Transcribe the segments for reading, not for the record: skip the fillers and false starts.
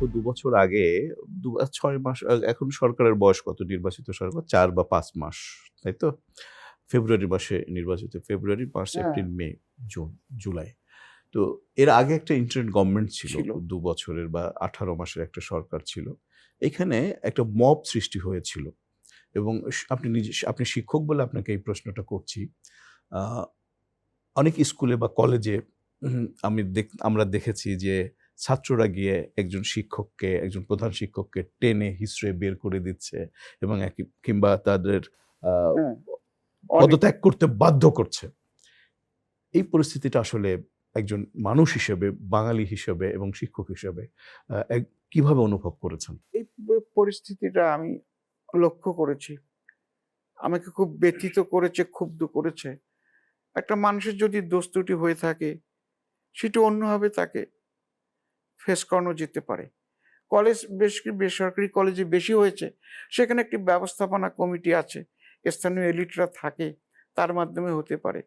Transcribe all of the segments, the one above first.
২ বছর আগে ৬ মাস এখন সরকারের বয়স কত? নির্বাচিত সরকার ৪ বা ৫ মাস, তাই তো? ফেব্রুয়ারি মাসে নির্বাচিত। ফেব্রুয়ারি, মার্চ, হ্যাঁ, এপ্রিল, মে, জুন, জুলাই। তো এর আগে একটা ইন্টারিম গভর্নমেন্ট ছিল। ছিল। ২ বছরের বা ১৮ মাসের একটা সরকার ছিল। এখানে একটা মব সৃষ্টি হয়েছিল এবং আপনি শিক্ষক বলে আপনাকে এই প্রশ্নটা করছি। আ অনেক স্কুলে বা কলেজে আমরা দেখেছি যে ছাত্ররা গিয়ে একজন প্রধান শিক্ষককে টেনে হিঁচড়ে বের করে দিচ্ছে এবং কিংবা তাদের আ হ্যাঁ, অনেক। পদত্যাগ করতে বাধ্য করছে। এই পরিস্থিতিটা আসলে একজন মানুষ হিসেবে, বাঙালি হিসেবে এবং শিক্ষক হিসেবে আ এক কিভাবে অনুভব করেছেন? এই পরিস্থিতিটা আমি লক্ষ্য করেছি। আমাকে খুব ব্যথিত করেছে, ক্ষুব্ধ করেছে। একটা মানুষের যদি দোষ ত্রুটি হয়ে থাকে, সেটা অন্যভাবে তাকে ফেস করানো যেতে পারে। কলেজ বেসরকারি কলেজে বেশি হয়েছে, সেখানে একটি ব্যবস্থাপনা কমিটি আছে। স্থানীয় এলিটরা থাকে, তার মাধ্যমে হতে পারে।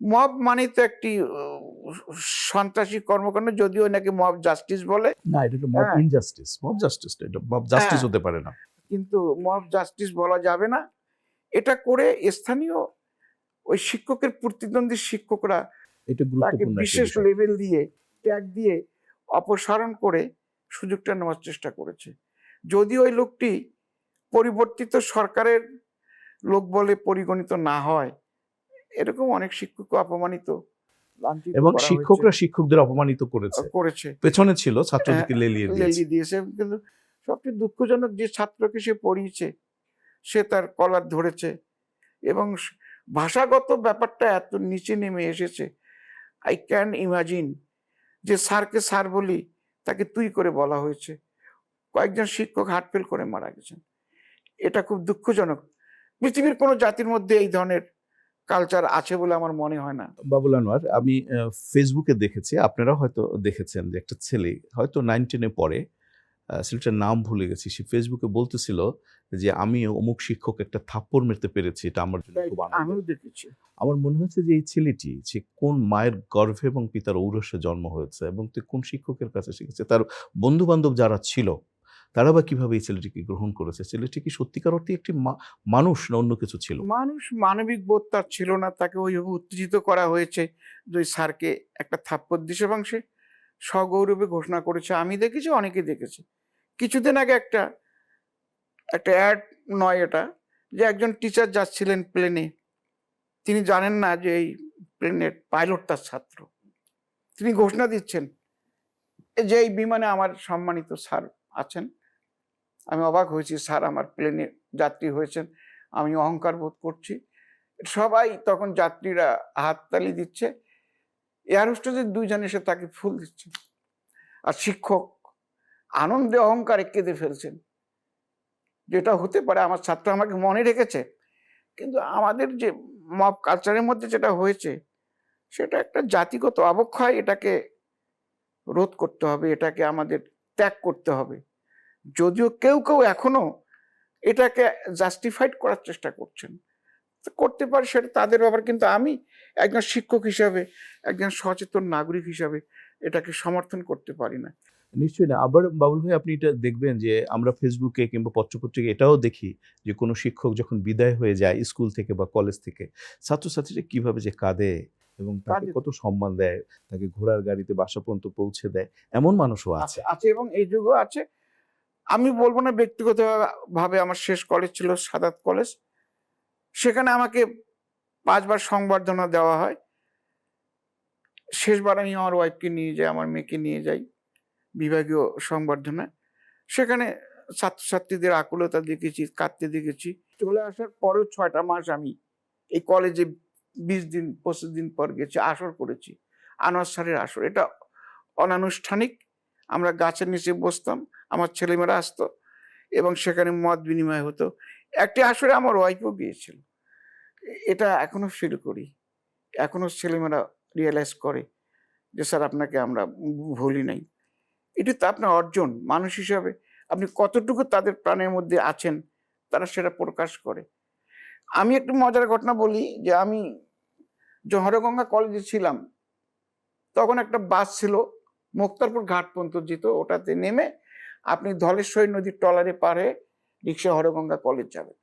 মব মানেই তো একটি সন্ত্রাসী কর্মকাণ্ড, যদিও নাকি মব জাস্টিস বলে। না, এটা তো মব হ্যাঁ, ইনজাস্টিস। মব জাস্টিস না, এটা মব জাস্টিস হ্যাঁ, হতে পারে না। কিন্তু মব জাস্টিস বলা যাবে না। এটা করে স্থানীয় ওই শিক্ষকের প্রতিদ্বন্দ্বী শিক্ষকরা এটা তাকে গুরুত্বপূর্ণ একটা বিশেষ বিষয়। লেভেল দিয়ে, ট্যাগ দিয়ে অপসারণ করে সুযোগটা নেওয়ার চেষ্টা করেছে। যদি ওই লোকটি পরিবর্তিত সরকারের লোক বলে পরিগণিত না হয়, এরকম অনেক শিক্ষককে অপমানিত, লাঞ্ছিত এবং করা হয়েছে, শিক্ষকরা শিক্ষকদের অপমানিত করেছে। করেছে। পেছনে ছিল হ্যাঁ, ছাত্রদেরকে লেলিয়ে দিয়েছে। লেলিয়ে দিয়েছে। কিন্তু সবচেয়ে দুঃখজনক, যে ছাত্রকে সে পড়িয়েছে, সে তার কলার ধরেছে এবং ভাষাগত ব্যাপারটা এত নিচে নেমে এসেছে। আই ক্যান ইমাজিন যে স্যারকে স্যার বলি, তাকে তুই করে বলা হয়েছে। কয়েকজন শিক্ষক হার্ট ফেল করে মারা গেছেন। এটা খুব দুঃখজনক। পৃথিবীর কোনো জাতির মধ্যে এই ধরনের কালচার আছে বলে আমার মনে হয় না। বাবুল আনোয়ার, আমি ফেসবুকে দেখেছি, আপনারাও হয়তো দেখেছেন যে একটা ছেলে হয়তো 9-10 এ পড়ে, ছেলেটার নাম ভুলে গেছি। সে ফেসবুকে বলতেছিল যে, "আমি অমুক শিক্ষক একটা থাপ্পড় মারতে পেরেছি। এটা আমার জন্য রাইট, খুব আনন্দের।" আমিও দেখেছি। আমার মনে হয়েছে যে এই ছেলেটি সে কোন মায়ের গর্ভে এবং পিতার ঔরসে জন্ম হয়েছে এবং কোন শিক্ষকের কাছে শিখেছে। তার বন্ধু-বান্ধব যারা ছিল, তারা বা কিভাবে এই ছেলেটিকে গ্রহণ করেছে? ছেলেটি কি সত্যিকার অর্থেই একটি মানুষ না অন্য কিছু ছিল? মানুষ, মানবিক বোধ তার ছিল না। তাকে ওইভাবে উত্তেজিত করা হয়েছে যে ওই স্যারকে একটা থাপ্পড় দিছে এবং সে সগৌরবে ঘোষণা করেছে। আমি দেখেছি, অনেকে দেখেছে। কিছুদিন আগে একটা একটা অ্যাড নয় এটা, যে একজন টিচার যাচ্ছিলেন প্লেনে। তিনি জানেন না যে এই প্লেনের পাইলট তার ছাত্র। তিনি ঘোষণা দিচ্ছেন যে এই বিমানে আমার সম্মানিত স্যার আছেন। আমি অবাক হয়েছি, স্যার আমার প্লেনে যাত্রী হয়েছেন। আমি অহংকার বোধ করছি। সবাই তখন, যাত্রীরা হাততালি দিচ্ছে। এয়ার হোস্টেসের ২ জন এসে তাকে ফুল দিচ্ছেন। আর শিক্ষক আনন্দে অহংকারে কেঁদে ফেলছেন। যেটা হতে পারে, আমার ছাত্র আমাকে মনে রেখেছে। কিন্তু আমাদের যে মব কালচারের মধ্যে যেটা হয়েছে, সেটা একটা জাতিগত অবক্ষয়। এটাকে রোধ করতে হবে, এটাকে আমাদের ত্যাগ করতে হবে। যদিও কেউ এখনো এটাকে জাস্টিফাইড করার চেষ্টা করছেন। তো করতে পারে, সেটা তাদের ব্যাপার। কিন্তু আমি একজন শিক্ষক হিসাবে, একজন সচেতন নাগরিক হিসাবে এটাকে সমর্থন করতে পারি না। নিশ্চয়ই না। আবার বাবুল ভাই, আপনি এটা দেখবেন যে আমরা ফেসবুকে কিংবা পত্রপত্রিকায় এটাও দেখি যে কোনো শিক্ষক যখন বিদায় হয়ে যায় স্কুল থেকে বা কলেজ থেকে, ছাত্রছাত্রীরা কিভাবে যে কাঁদে এবং তাকে কাজে কত সম্মান দেয়, তাকে ঘোড়ার গাড়িতে বাসা পর্যন্ত পৌঁছে দেয়, এমন মানুষও আছে, আছে। আছে এবং এই যুগও আছে। আমি বলব না, ব্যক্তিগত ভাবে আমার শেষ কলেজ ছিল সাদাত কলেজ। সেখানে আমাকে ৫ বার সংবর্ধনা দেওয়া হয়। শেষবার আমি আমার ওয়াইফকে নিয়ে যাই, আমার মেয়েকে নিয়ে যাই বিভাগীয় সংবর্ধনায়। সেখানে ছাত্রছাত্রীদের আকুলতা দেখেছি, কাঁদতে দেখেছি। চলে আসার পরেও ৬টা মাস আমি এই কলেজে ২০ দিন ২৫ দিন পর গেছি, আসর করেছি। আনোয়ার স্যারের আসর। এটা অনানুষ্ঠানিক। আমরা গাছের নিচে বসতাম, আমার ছেলেমেয়েরা আসতো এবং সেখানে মত বিনিময় হতো। একটি আসরে আমার ওয়াইফও গিয়েছিল। এটা এখনো ফিল করি। এখনো ছেলেমেয়েরা রিয়ালাইজ করে যে, স্যার আপনাকে আমরা ভুলি নাই। এটি তো আপনার অর্জন। মানুষ হিসাবে আপনি কতটুকু তাদের প্রাণের মধ্যে আছেন, তারা সেটা প্রকাশ করে। আমি একটু মজার ঘটনা বলি, যে আমি হরগঙ্গা কলেজে ছিলাম, তখন একটা বাস ছিল মুক্তারপুর ঘাট পর্যন্ত যেত, ওটাতে নেমে আপনি ধলেশ্বরী নদীর ট্রলারে পার হয়ে রিক্সা হরগঙ্গা কলেজ যাবেন।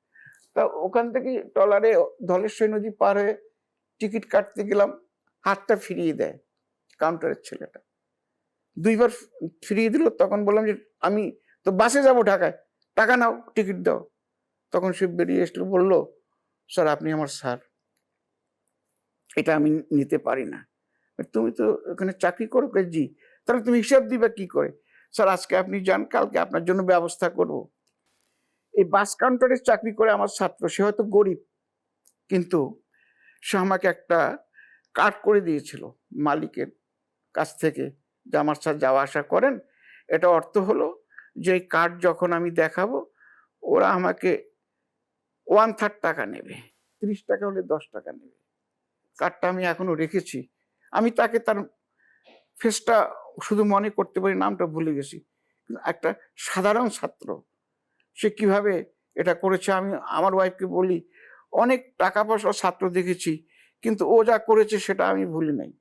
তা ওখান থেকে ট্রলারে ধলেশ্বরী নদী পার হয়ে টিকিট কাটতে গেলাম, হাতটা ফিরিয়ে দেয় কাউন্টারের ছেলেটা, 2বার ফিরিয়ে দিল। তখন বললাম যে আমি তো বাসে যাব ঢাকায়, টাকা নাও, টিকিট দাও। তখন সে বেরিয়ে এসলো, বললো স্যার আপনি আমার স্যার, এটা আমি নিতে পারি না। তুমি তো ওখানে চাকরি করো। জি। তাহলে তুমি হিসাব দিবে কি করে? স্যার আজকে আপনি যান, কালকে আপনার জন্য ব্যবস্থা করব। এই বাস কাউন্টারে চাকরি করে আমার ছাত্র, সে হয়তো গরিব, কিন্তু সে আমাকে একটা কার্ড করে দিয়েছিল মালিকের কাছ থেকে, যে আমার সাথে যাওয়া আসা করেন। এটা অর্থ হলো যে এই কার্ড যখন আমি দেখাবো, ওরা আমাকে 1/3 টাকা নেবে, 30 টাকা হলে 10 টাকা নেবে। কার্ডটা আমি এখনো রেখেছি। আমি তাকে তার ফেসটা শুধু মনে করতে পারি, নামটা ভুলে গেছি। একটা সাধারণ ছাত্র, সে কিভাবে এটা করেছে। আমি আমার ওয়াইফকে বলি, অনেক টাকা পয়সা ছাত্র দেখেছি, কিন্তু ও যা করেছে সেটা আমি ভুলি নাই।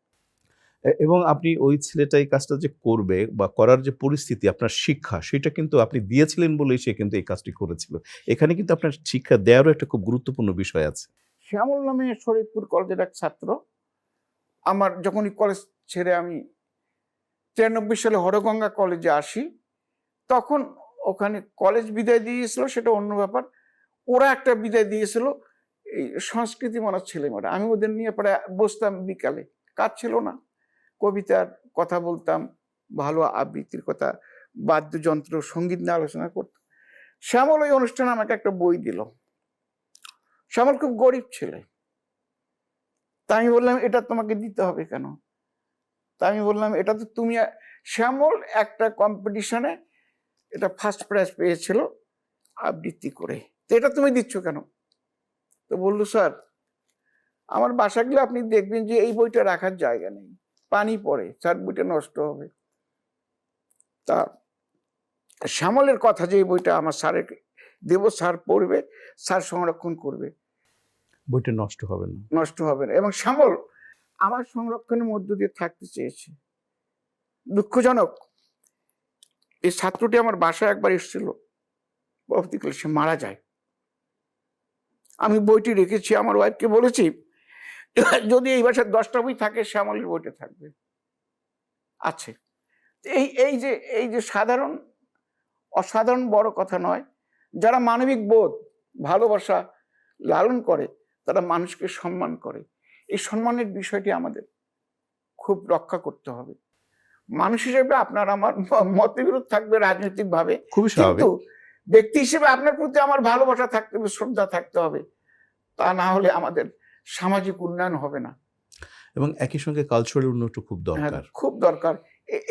এবং আপনি ওই ছেলেটা এই কাজটা যে করবে বা করার যে পরিস্থিতি, আপনার শিক্ষা, সেটা কিন্তু আপনি দিয়েছিলেন বলেই সে কিন্তু এই কাজটি করেছিল। এখানে কিন্তু আপনার শিক্ষা দেওয়ারও একটা খুব গুরুত্বপূর্ণ বিষয় আছে। শ্যামল নামে শরীয়তপুর কলেজের এক ছাত্র, আমার যখনই কলেজ ছেড়ে আমি 93 সালে হরগঙ্গা কলেজে আসি, তখন ওখানে কলেজ বিদায় দিয়েছিল, সেটা অন্য ব্যাপার। ওরা একটা বিদায় দিয়েছিল, এই সংস্কৃতি মানার ছেলেমেয়েরা। আমি ওদের নিয়ে প্রায় বসতাম বিকালে, কাজ ছিল না, কবিতার কথা বলতাম, ভালো আবৃত্তির কথা, বাদ্যযন্ত্র, সঙ্গীত নিয়ে আলোচনা করতাম। শ্যামল ওই অনুষ্ঠানে আমাকে একটা বই দিল। শ্যামল খুব গরিব ছেলে। তা আমি বললাম এটা তোমাকে দিতে হবে কেন? তা আমি বললাম এটা তো তুমি, শ্যামল একটা কম্পিটিশনে এটা ফার্স্ট প্রাইজ পেয়েছিল আবৃত্তি করে, তো এটা তুমি দিচ্ছ কেন? তো বললো স্যার আমার বাসা গেলে আপনি দেখবেন যে এই বইটা রাখার জায়গা নেই, পানি পড়ে, স্যার বইটা নষ্ট হবে। তা শ্যামলের কথা যে এই বইটা আমার স্যারের দেব, স্যার পড়বে, স্যার সংরক্ষণ করবে, বইটা নষ্ট হবে না। নষ্ট হবে না। এবং শ্যামল আমার সংরক্ষণের মধ্য দিয়ে থাকতে চেয়েছে। দুঃখজনক, এই ছাত্রটি আমার বাসায় একবার এসেছিল, পরবর্তীকালে সে মারা যায়। আমি বইটি রেখেছি, আমার ওয়াইফকে বলেছি যদি এই বাসায় 10টা বই থাকে, শ্যামলের বইটা থাকবে, আছে। এই যে সাধারণ, অসাধারণ বড় কথা নয়, যারা মানবিক বোধ, ভালোবাসা লালন করে, তারা মানুষকে সম্মান করে। এই সম্মানের বিষয়টি আমাদের খুব রক্ষা করতে হবে। মানুষ হিসেবে আপনার আমার মতবিরোধ থাকবে রাজনৈতিকভাবে, খুবই স্বাভাবিক। কিন্তু ব্যক্তি হিসেবে আপনার প্রতি আমার ভালোবাসা থাকতে হবে, শ্রদ্ধা থাকতে হবে। তা না হলে আমাদের সামাজিক উন্নয়ন হবে না। এবং একই সঙ্গে কালচারাল উন্নয়নটা খুব হ্যাঁ, দরকার। খুব দরকার।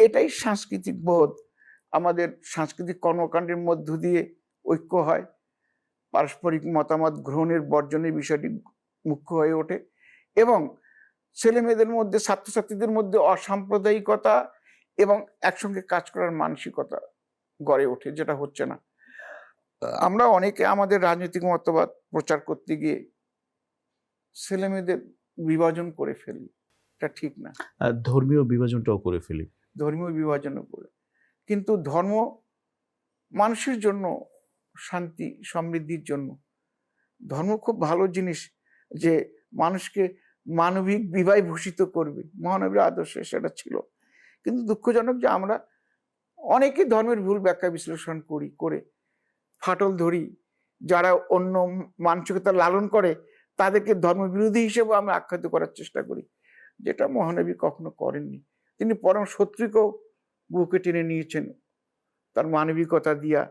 এটাই সাংস্কৃতিক বোধ। আমাদের সাংস্কৃতিক কর্মকাণ্ডের মধ্য দিয়ে ঐক্য হয়, পারস্পরিক মতামত গ্রহণের বর্জনের বিষয়টি মুখ্য হয়ে ওঠে, এবং ছেলে মেয়েদের মধ্যে, ছাত্রছাত্রীদের মধ্যে অসাম্প্রদায়িকতা এবং একসঙ্গে কাজ করার মানসিকতা গড়ে ওঠে, যেটা হচ্ছে না। আমরা অনেকে আমাদের রাজনৈতিক মতবাদ প্রচার করতে গিয়ে ছেলে মেয়েদের বিভাজন করে ফেলি, এটা ঠিক না। আর ধর্মীয় বিভাজনটাও করে ফেলি। ধর্মীয় বিভাজনও করে, কিন্তু ধর্ম মানুষের জন্য, শান্তি সমৃদ্ধির জন্য। ধর্ম খুব ভালো জিনিস, যে মানুষকে মানবিক বিবাহে ভূষিত করবে, মহানবীর আদর্শে সেটা ছিল। কিন্তু দুঃখজনক যে আমরা অনেকেই ধর্মের ভুল ব্যাখ্যা বিশ্লেষণ করে ফাটল ধরি। যারা অন্য মানসিকতা লালন করে তাদেরকে ধর্মবিরোধী হিসেবে আমরা আখ্যায়িত করার চেষ্টা করি, যেটা মহানবী কখনো করেননি। তিনি পরম শত্রুকেও বুকে টেনে নিয়েছেন, তার মানবিকতা দিয়া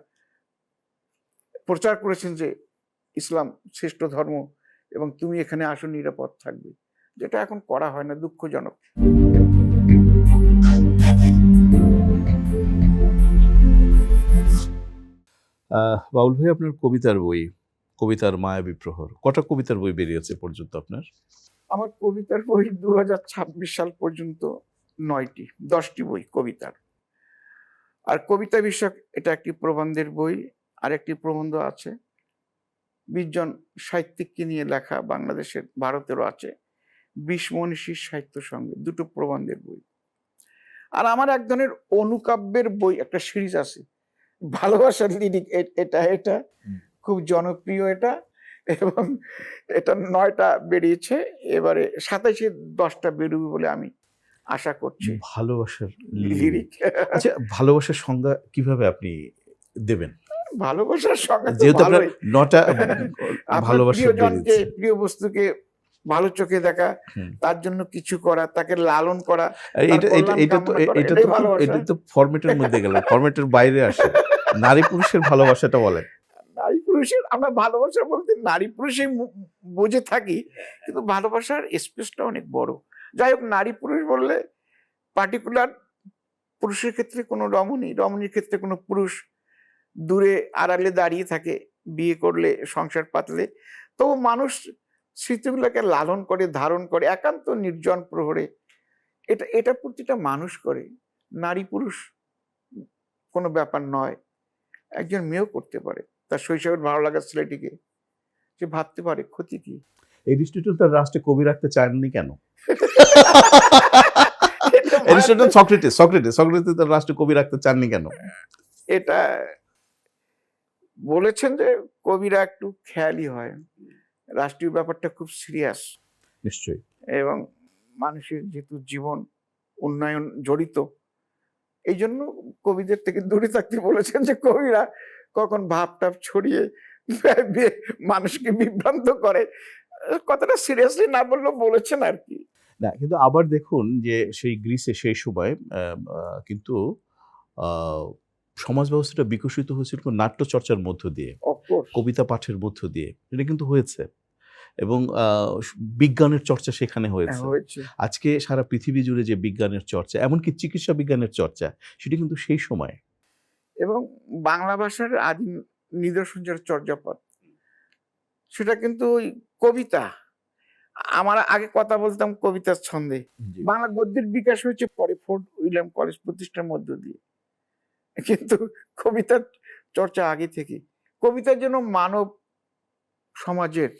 প্রচার করেছেন যে ইসলাম শ্রেষ্ঠ ধর্ম এবং তুমি এখানে আসো, নিরাপদ থাকবে, যেটা এখন করা হয় না, দুঃখজনক। বাউল ভাই, আপনার কবিতার বই, কবিতার মায়াবী প্রহর, কটা কবিতার বই বেরিয়েছে পর্যন্ত আপনার? আমার কবিতার বই 2026 সাল পর্যন্ত 9টি, 10টি বই কবিতার। আর কবিতা বিষয়ক এটা একটি প্রবন্ধের বই, আর একটি প্রবন্ধ আছে 20 জন সাহিত্যিককে নিয়ে লেখা, বাংলাদেশের, ভারতেরও আছে 20 মনীষীর সাহিত্য সঙ্গে, দুটো প্রবন্ধের বই। আর আমার এক ধরনের অনুকাব্যের বই একটা সিরিজ আছে, ভালোবাসার লিরিক, এটা এটা হুম। খুব জনপ্রিয় এটা, এবং এটা 9টা বেরিয়েছে, এবারে 27-এ 10টা বেরোবে বলে আমি আশা করছি। ভালোবাসার লিরিক। লিরিক আচ্ছা, ভালোবাসার সংজ্ঞা কিভাবে আপনি দেবেন? ভালোবাসার সঙ্গে তো যেহেতু আপনার ভালোই, 9টা আপনার ভালোবাসা প্রিয়জনকে, বেরিয়েছে। প্রিয় বস্তুকে ভালো চোখে দেখা, হুম। তার জন্য কিছু করা, তাকে লালন করা, আর তার এটা এটা কল্যাণ এটা তো কামনা করা, এটা এটাই তো খুব ভালোবাসা। এটা তো ফরম্যাটের মধ্যে গেল, ফরম্যাটের বাইরে আসে। নারী পুরুষের ভালোবাসাটা বলেন। নারী পুরুষের, আমরা ভালোবাসা বলতে নারী পুরুষই বুঝে থাকি, কিন্তু ভালোবাসার স্পেসটা অনেক বড়। যাই হোক, নারী পুরুষ বললে পার্টিকুলার পুরুষের ক্ষেত্রে কোনো রমণী, রমণীর ক্ষেত্রে কোনো পুরুষ দূরে আড়ালে দাঁড়িয়ে থাকে, বিয়ে করলে, সংসার পাতলে, তবু মানুষ স্মৃতিগুলোকে লালন করে, ধারণ করে একান্ত নির্জন প্রহরে। এটা এটা প্রতিটা মানুষ করে, নারী পুরুষ কোনো ব্যাপার নয়। একজন মেয়েও করতে পারে, তার শৈশবের ভালো লাগার ছেলেটিকে সে ভাবতে পারে, ক্ষতি কি? এরিস্টটল তার রাষ্ট্রে কবি রাখতে চাননি কেন? এটা এরিস্টটল, মারাত্মক। সক্রেটিস তার রাষ্ট্রে কবি রাখতে চাননি কেন? এটা বলেছেন যে কবিরা একটু খেয়ালি হয়, রাষ্ট্রীয় ব্যাপারটা খুব সিরিয়াস, নিশ্চয়ই। এবং মানুষের যেহেতু জীবন উন্নয়ন জড়িত, এই জন্য কবিদের থেকে দূরে থাকতে বলেছেন, যে কবিরা কখন ভাবটাপ ছড়িয়ে মানুষকে বিভ্রান্ত করে, কথাটা সিরিয়াসলি না বললেও বলেছেন আর কি। না, কিন্তু আবার দেখুন যে সেই গ্রিসে সেই সময় কিন্তু আ সমাজ ব্যবস্থাটা বিকশিত হয়েছিল নাট্যচর্চার মধ্য দিয়ে, অফকোর্স কবিতা পাঠের মধ্য দিয়ে। এটা কিন্তু হয়েছে। এবং বিজ্ঞানের চর্চা সেখানে হয়েছে। হয়েছে। আজকে সারা পৃথিবী জুড়ে যে বিজ্ঞানের চর্চা, এমনকি চিকিৎসা বিজ্ঞানের চর্চা, সেটা কিন্তু সেই সময়। এবং বাংলা ভাষার আদিম নিদর্শন যার চর্যাপদ, সেটা কিন্তু ওই কবিতা। আমরা আগে কথা বলতাম কবিতার ছন্দে, জি। বাংলা গদ্যের বিকাশ হয়েছে পরে ফোর্ট উইলিয়াম কলেজ প্রতিষ্ঠার মধ্য দিয়ে, কিন্তু কবিতার চর্চা আগে থেকে। কবিতার জন্য মানব সমাজের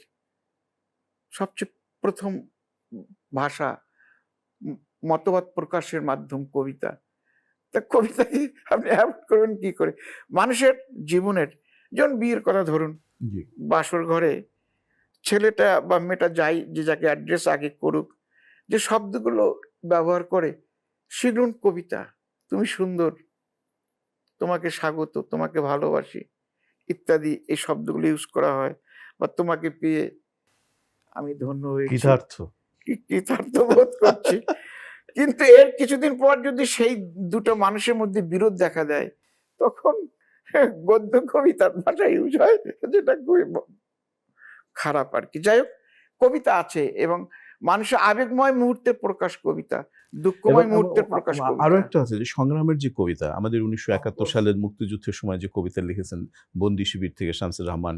সবচেয়ে প্রথম ভাষা, মতবাদ প্রকাশের মাধ্যম কবিতা। তা কবিতাকে আপনি অ্যাভয়েড করবেন কি করে? মানুষের জীবনের, যেমন বিয়ের কথা ধরুন, জি। বাসর ঘরে ছেলেটা বা মেয়েটা যাই যে যাকে অ্যাড্রেস আগে করুক, যে শব্দগুলো ব্যবহার করে, সেগুলো কবিতা। তুমি সুন্দর, তোমাকে স্বাগত, তোমাকে ভালোবাসি ইত্যাদি, এই শব্দগুলো ইউজ করা হয়। বা তোমাকে পেয়ে আমি ধন্য হয়েছি, কৃতার্থ। কৃতার্থ বোধ করছি। কিন্তু এর কিছুদিন পর যদি সেই দুটো মানুষের মধ্যে বিরোধ দেখা দেয়, তখন গদ্য কবিতার ভাষা ইউজ হয়, যেটা খুবই খারাপ আর কি। যাই হোক, কবিতা আছে, এবং মানুষের আবেগময় মুহূর্তের প্রকাশ কবিতা, এবং দুঃখময় মুহূর্তের প্রকাশ আরো কবিতা। একটা আছে যে সংগ্রামের যে কবিতা, আমাদের 1971 সালের মুক্তিযুদ্ধের সময় যে কবিতা লিখেছেন বন্দি শিবির থেকে শামসুর রহমান,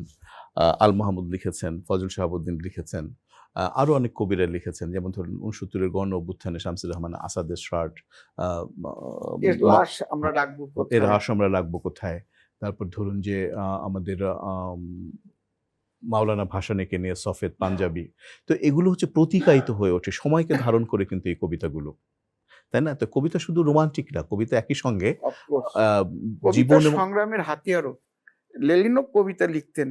আল মাহমুদ লিখেছেন, ফজল শাহাবুদ্দিন লিখেছেন, আরো অনেক কবিরা লিখেছেন। যেমন ধরুন 69-এর গণ অভ্যুত্থানে শামসুর রহমান আসাদের শার্ট, এর লাশ আমরা রাখবো এর কোথায়? আশ আমরা রাখবো কোথায়। তারপর ধরুন যে আমাদের মাওলানা ভাসানীকে নিয়ে সফেদ পাঞ্জাবি। তো এগুলো হচ্ছে প্রতিকায়িত হয়ে ওঠে, সময়কে ধারণ করে কিন্তু এই কবিতাগুলো। তাই না? তো কবিতা শুধু রোমান্টিক না, কবিতা একই সঙ্গে অফকোর্স আ কবিতা জীবন এবং সংগ্রামের হাতিয়ারও। লেনিনও কবিতা লিখতেন,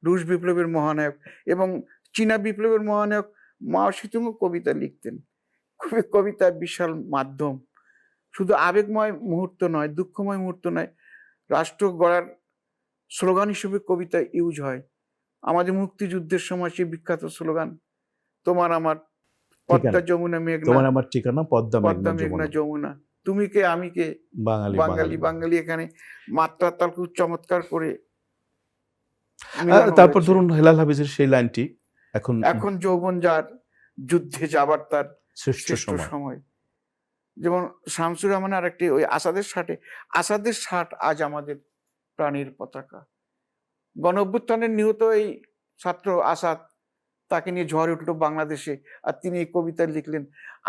রুশ বিপ্লবের মহানায়ক, এবং চীনা বিপ্লবের মহানায়ক মাও সেতুংও কবিতা লিখতেন। কবিতা বিশাল মাধ্যম, শুধু আবেগময় মুহূর্ত নয়, দুঃখময় মুহূর্ত নয়, রাষ্ট্র গড়ার স্লোগান হিসেবে কবিতা ইউজ হয়। আমাদের মুক্তিযুদ্ধের সময় সেই বিখ্যাত স্লোগান, তোমার আমার পদ্মা ঠিকানা। যমুনা মেঘনা, তোমার আমার ঠিকানা পদ্মা পদ্মা মেঘনা মেঘনা যমুনা। যমুনা, তুমি কে আমি কে, বাঙালি, বাঙালি বাঙালি। বাঙালি, এখানে মাত্রা তাল খুব চমৎকার করে মিলানো তারপর হয়েছে। ধরুন হেলাল হাফিজের সেই লাইনটি, এখন এখন যৌবন যার, যুদ্ধে যাবার তার শ্রেষ্ঠ শ্রেষ্ঠ সময়। সময়। যেমন শামসুর রহমান আর একটি, ওই আসাদের ষাট আজ আমাদের প্রাণীর পতাকা। গণ অভ্যুত্থানের নিহত এই ছাত্র আসাদ, তাকে নিয়ে ঝড় উঠলো বাংলাদেশে, আর তিনি এই কবিতা লিখলেন,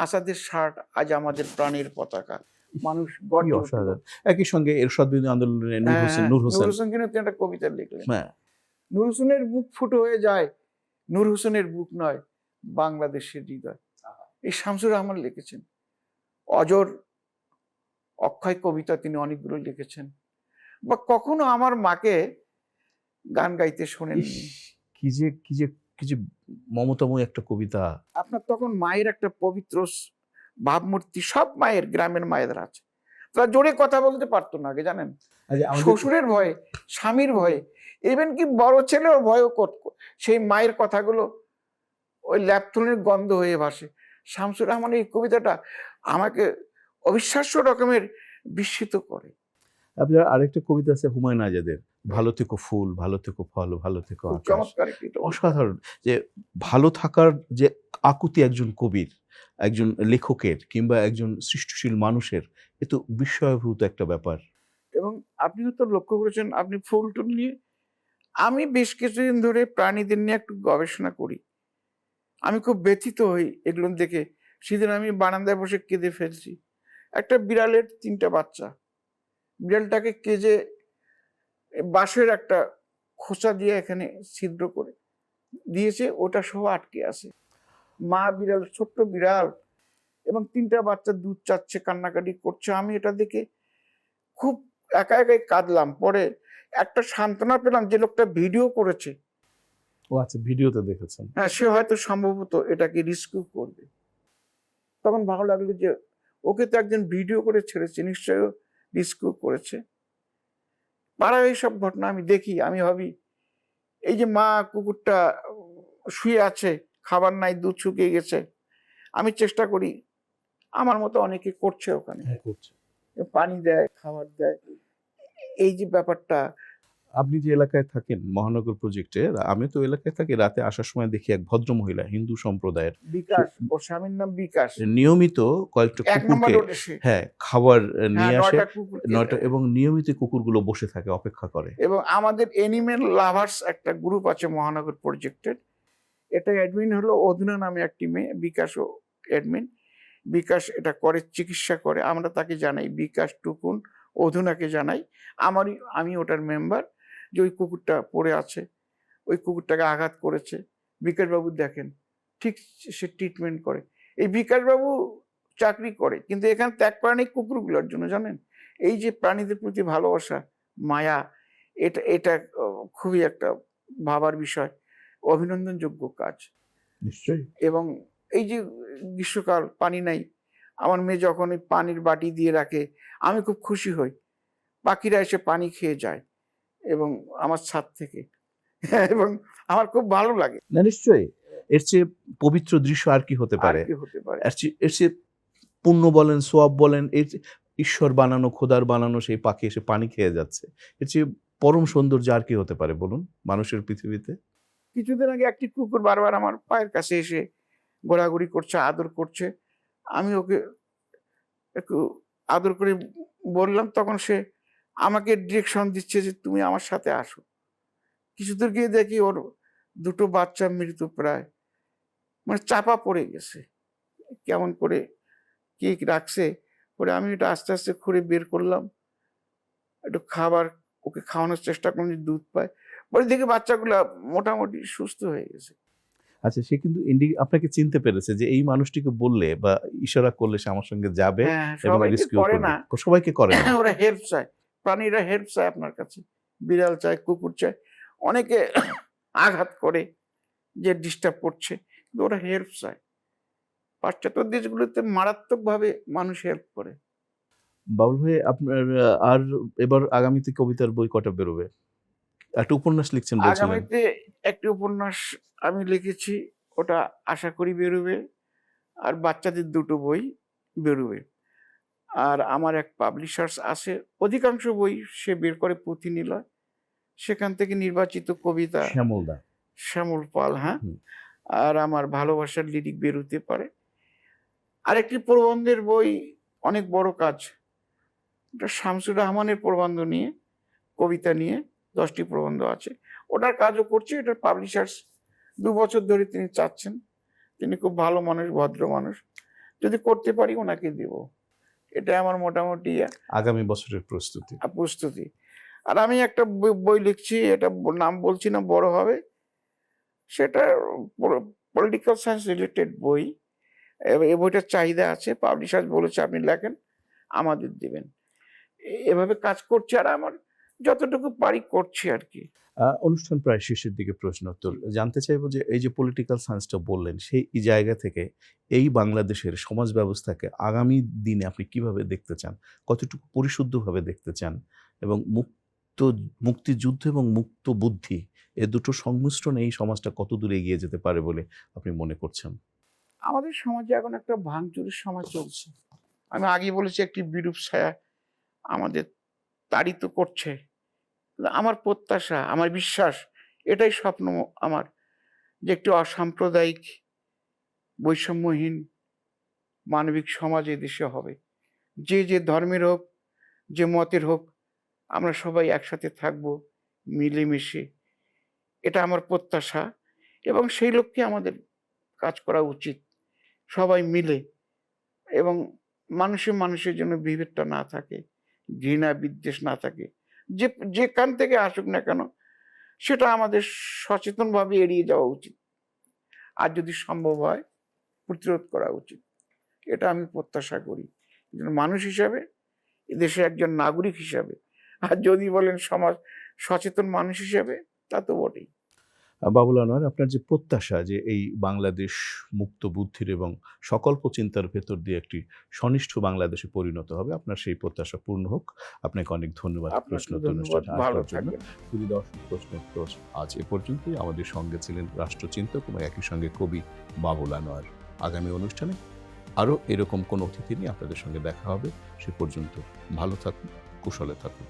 আসাদের ষাট আজ আমাদের প্রাণীর পতাকা। মানুষ কি গর্জে উঠলো। অসাধারণ! একই সঙ্গে এরশাদ বিরোধী আন্দোলনে নূর হ্যাঁ, হোসেন, হ্যাঁ, নূর নূর হোসেন। হোসেনকে নিয়ে তিনি একটা কবিতা লিখলেন। হ্যাঁ, নূর হোসেনের বুক ফুটো হয়ে যায়, নূর হোসেনের বুক নয়, বাংলাদেশের হৃদয়। এই শামসুর রহমান লিখেছেন। অজর অক্ষয় কবিতা তিনি অনেকগুলো লিখেছেন, বা কখনো আমার মাকে গান গাইতে ইস, শোনেননি। কি যে মমতাময় একটা কবিতা। আপনার তখন মায়ের একটা পবিত্র ভাবমূর্তি, সব মায়ের, গ্রামের মায়েদের আছে, তারা জোরে কথা বলতে পারতো না আগে, জানেন, আচ্ছা, আমাদের শ্বশুরের ভয়ে, স্বামীর ভয়ে, ইভেন কি বড় ছেলেও ভয়ও করত, সেই মায়ের কথাগুলো ওই ল্যাপথনের গন্ধ হয়ে ভাসে। শামসুর রহমানের এই কবিতাটা আমাকে অবিশ্বাস্য রকমের বিস্মিত করে। আপনার আরেকটা কবিতা আছে হুমায়ুন আজাদের, ভালো থেকো ফুল, ভালো থেকো ফল, ভালো থেকো খুব আকাশ। চমৎকার একটি কবিতা। অসাধারণ যে ভালো থাকার যে আকুতি একজন কবির, একজন লেখকের কিংবা একজন সৃষ্টিশীল মানুষের, এ তো বিস্ময়ভূত একটা ব্যাপার। এবং আপনি হয়তো লক্ষ্য করেছেন, আপনি ফুল টুল নিয়ে, আমি বেশ কিছুদিন ধরে প্রাণীদের নিয়ে একটু গবেষণা করি। আমি খুব ব্যথিত হই এগুলো দেখে। সেদিন আমি বারান্দায় বসে কেঁদে ফেলছি। একটা বিড়ালের ৩টা বাচ্চা, বিড়ালটাকে কেজে বাঁশের একটা খোঁচা দিয়ে এখানে ছিদ্র করে দিয়েছে, ওটা সহ আটকে আছে। মা বিড়াল, ছোট্ট বিড়াল, এবং ৩টা বাচ্চা দুধ চাচ্ছে, কান্নাকাটি করছে। আমি এটা দেখে খুব একা একাই কাঁদলাম। পরে একটা সান্ত্বনা পেলাম, যে লোকটা ভিডিও করেছে, ও আচ্ছা, ভিডিওতে দেখেছেন। হ্যাঁ, সে হয়তো সম্ভবত এটাকে রিস্কিউ করবে। তখন ভালো লাগলো যে ওকে তো একজন ভিডিও করে ছেড়েছে, নিশ্চয়ই রিস্কিউ করেছে। পাড়ায় এইসব ঘটনা আমি দেখি, আমি ভাবি এই যে মা কুকুরটা শুয়ে আছে, খাবার নাই, দুধ শুকিয়ে গেছে, আমি চেষ্টা করি, আমার মতো অনেকে করছে ওখানে, হ্যাঁ, করছে। পানি দেয়, খাবার দেয়। এই যে ব্যাপারটা, আপনি যে এলাকায় থাকেন মহানগর প্রজেক্টে, আমি তো এলাকায় থাকি, রাতে আসার সময় দেখি এক ভদ্র মহিলা হিন্দু সম্প্রদায়ের, বিকাশ, ওর স্বামীর নাম বিকাশ, নিয়মিত কয়েকটা ১ নম্বর কুকুরকে, রোডে সে, হ্যাঁ, খাবার হ্যাঁ, নিয়ে আসে ৯টা কুকুরকে ৯টা, দেয়। এবং নিয়মিত কুকুরগুলো বসে থাকে, অপেক্ষা করে। এবং আমাদের এনিম্যাল লাভার্স একটা গ্রুপ আছে মহানগর প্রজেক্টের, এটা অ্যাডমিন হলো অধুনা নামে একটি মেয়ে, বিকাশও অ্যাডমিন। বিকাশ এটা করে, চিকিৎসা করে, আমরা তাকে জানাই বিকাশ টুকুন, অধুনাকে জানাই। আমি ওটার মেম্বার। যে ওই কুকুরটা পড়ে আছে, ওই কুকুরটাকে আঘাত করেছে, বিকাশবাবু দেখেন, ঠিক সে ট্রিটমেন্ট করে। এই বিকাশবাবু চাকরি করে, কিন্তু এখানে ত্যাগ করেন এই কুকুরগুলোর জন্য, জানেন। এই যে প্রাণীদের প্রতি ভালোবাসা, মায়া, এটা এটা খুবই একটা ভাবার বিষয়, অভিনন্দনযোগ্য কাজ। নিশ্চয়ই। এবং এই যে গ্রীষ্মকাল, পানি নাই, আমার মেয়ে যখন ওই পানির বাটি দিয়ে রাখে, আমি খুব খুশি হই। পাখিরা এসে পানি খেয়ে যায় এবং আমার ছাদ থেকে এবং আমার খুব ভালো লাগে। না, নিশ্চয়ই। এর চেয়ে পবিত্র দৃশ্য আর কি হতে আর পারে? কি হতে পারে? এর চেয়ে পুণ্য বলেন, সোয়াব বলেন, এর চেয়ে ঈশ্বর বানানো, খোদার বানানো সেই পাখি এসে পানি খেয়ে যাচ্ছে। এর চেয়ে পরম সৌন্দর্য আর কি হতে পারে বলুন মানুষের পৃথিবীতে? কিছুদিন আগে একটি কুকুর বারবার আমার পায়ের কাছে এসে ঘোরাঘুরি করছে, আদর করছে। আমি ওকে একটু আদর করে বললাম, তখন সে আমাকে ডিরেকশন দিচ্ছে যে তুমি আমার সাথে আসো। কিছুদূর গিয়ে দেখি ওর ২টো বাচ্চা মৃত প্রায়, মানে চাপা পড়ে গেছে। কেমন করে কে রাখছে, পরে আমি এটা আস্তে আস্তে খুঁড়ে বের করলাম, একটু খাবার ওকে খাওয়ানোর চেষ্টা করলাম যে দুধ পায়। পরে দেখি বাচ্চাগুলা মোটামুটি সুস্থ হয়ে গেছে। আচ্ছা, সে কিন্তু আপনাকে চিনতে পেরেছে যে এই মানুষটিকে বললে বা ইশারা করলে সে আমার সঙ্গে যাবে হ্যাঁ, এবং সবাইকে রেস্কিউ করে করবে। না। সবাইকে করে না। ওরা হেল্প চায়। প্রাণীরা হেল্প চায় আপনার কাছে। বিড়াল চায়, কুকুর চায়। অনেকে আঘাত করে যে ডিস্টার্ব করছে। কিন্তু ওরা হেল্প চায়। পাশ্চাত্য দেশগুলোতে মারাত্মকভাবে মানুষ হেল্প করে। বাবুল ভাই, আপনার আর এবার আগামীতে কবিতার বই কটা বেরোবে? একটা উপন্যাস লিখছেন বলছিলেন। আগামীতে একটি উপন্যাস আমি লিখেছি, ওটা আশা করি বেরোবে। আর বাচ্চাদের ২টো বই বেরোবে। আর আমার এক পাবলিশার্স আছে, অধিকাংশ বই সে বের করে পুঁথিনিলয়। সেখান থেকে নির্বাচিত কবিতা, শ্যামল দা। শ্যামল পাল, হ্যাঁ। হুম। আর আমার ভালোবাসার লিরিক বেরোতে পারে। আরেকটি প্রবন্ধের বই, অনেক বড় কাজ। এটা শামসুর রহমানের প্রবন্ধ নিয়ে, কবিতা নিয়ে ১০টি প্রবন্ধ আছে। ওটার কাজও করছি। এটার পাবলিশার্স ২ বছর ধরে তিনি চাচ্ছেন। তিনি খুব ভালো মানুষ, ভদ্র মানুষ। যদি করতে পারি ওনাকে দেব। এটা আমার মোটামুটি আগামী বছরের প্রস্তুতি। প্রস্তুতি। আর আমি একটা বই লিখছি, এটা নাম বলছি না, বড় হবে। সেটা পলিটিক্যাল সায়েন্স রিলেটেড বই। এই বইটার চাহিদা আছে। পাবলিশার বলেছে আপনি লেখেন। আমাদের দেবেন। এভাবে কাজ করছি, আর আমার যতটুকু পারি করছি আর কি। অনুষ্ঠান প্রায় শেষের দিকে প্রশ্ন উত্তর জানতে চাইবো যে এই যে পলিটিক্যাল সায়েন্সটা বললেন সেই জায়গা থেকে এই বাংলাদেশের সমাজ ব্যবস্থাকে আগামী দিনে আপনি কিভাবে দেখতে চান, কতটুকু পরিশুদ্ধভাবে দেখতে চান, এবং মুক্তিযুদ্ধ এবং মুক্ত বুদ্ধি এ দুটো সংমিশ্রণে এই সমাজটা কত দূর এগিয়ে যেতে পারে বলে আপনি মনে করছেন? আমাদের সমাজে এখন একটা ভাঙচুরের সময় চলছে। আমি আগেই বলেছি, একটি বিরূপ ছায়া আমাদের তাড়িত করছে। আমার প্রত্যাশা, আমার বিশ্বাস, এটাই স্বপ্ন আমার, যে একটি অসাম্প্রদায়িক, বৈষম্যহীন, মানবিক সমাজ এদেশে হবে। যে ধর্মের হোক, যে মতের হোক, আমরা সবাই একসাথে থাকবো, মিলেমিশে। এটা আমার প্রত্যাশা, এবং সেই লক্ষ্যে আমাদের কাজ করা উচিত সবাই মিলে, এবং মানুষের জন্য বিভেদটা না থাকে, ঘৃণা বিদ্বেষ না থাকে। যেখান থেকে আসুক না কেন, সেটা আমাদের সচেতনভাবে এড়িয়ে যাওয়া উচিত, আর যদি সম্ভব হয় প্রতিরোধ করা উচিত। এটা আমি প্রত্যাশা করি একজন মানুষ হিসাবে, এদেশের একজন নাগরিক হিসাবে। আর যদি বলেন সমাজ সচেতন মানুষ হিসাবে, তা তো বটেই। বাবুল আনোয়ার, আপনার যে প্রত্যাশা যে এই বাংলাদেশ মুক্ত বুদ্ধির এবং সকল্প চিন্তার ভেতর দিয়ে একটি সনিষ্ঠ বাংলাদেশে পরিণত হবে, আপনার সেই প্রত্যাশা পূর্ণ হোক। আপনাকে অনেক ধন্যবাদ প্রশ্ন আপনাকে উত্তর ধন্যবাদ, অনুষ্ঠানে ভালো আসার জন্য। থাকবেন। শুধু দর্শক প্রশ্ন উত্তর আজ এ পর্যন্তই। আমাদের সঙ্গে ছিলেন রাষ্ট্রচিন্তক এবং একই সঙ্গে কবি বাবুল আনোয়ার। আগামী অনুষ্ঠানে আরও এরকম কোনো অতিথি নিয়ে আপনাদের সঙ্গে দেখা হবে। সে পর্যন্ত ভালো থাকুন, কুশলে থাকুন।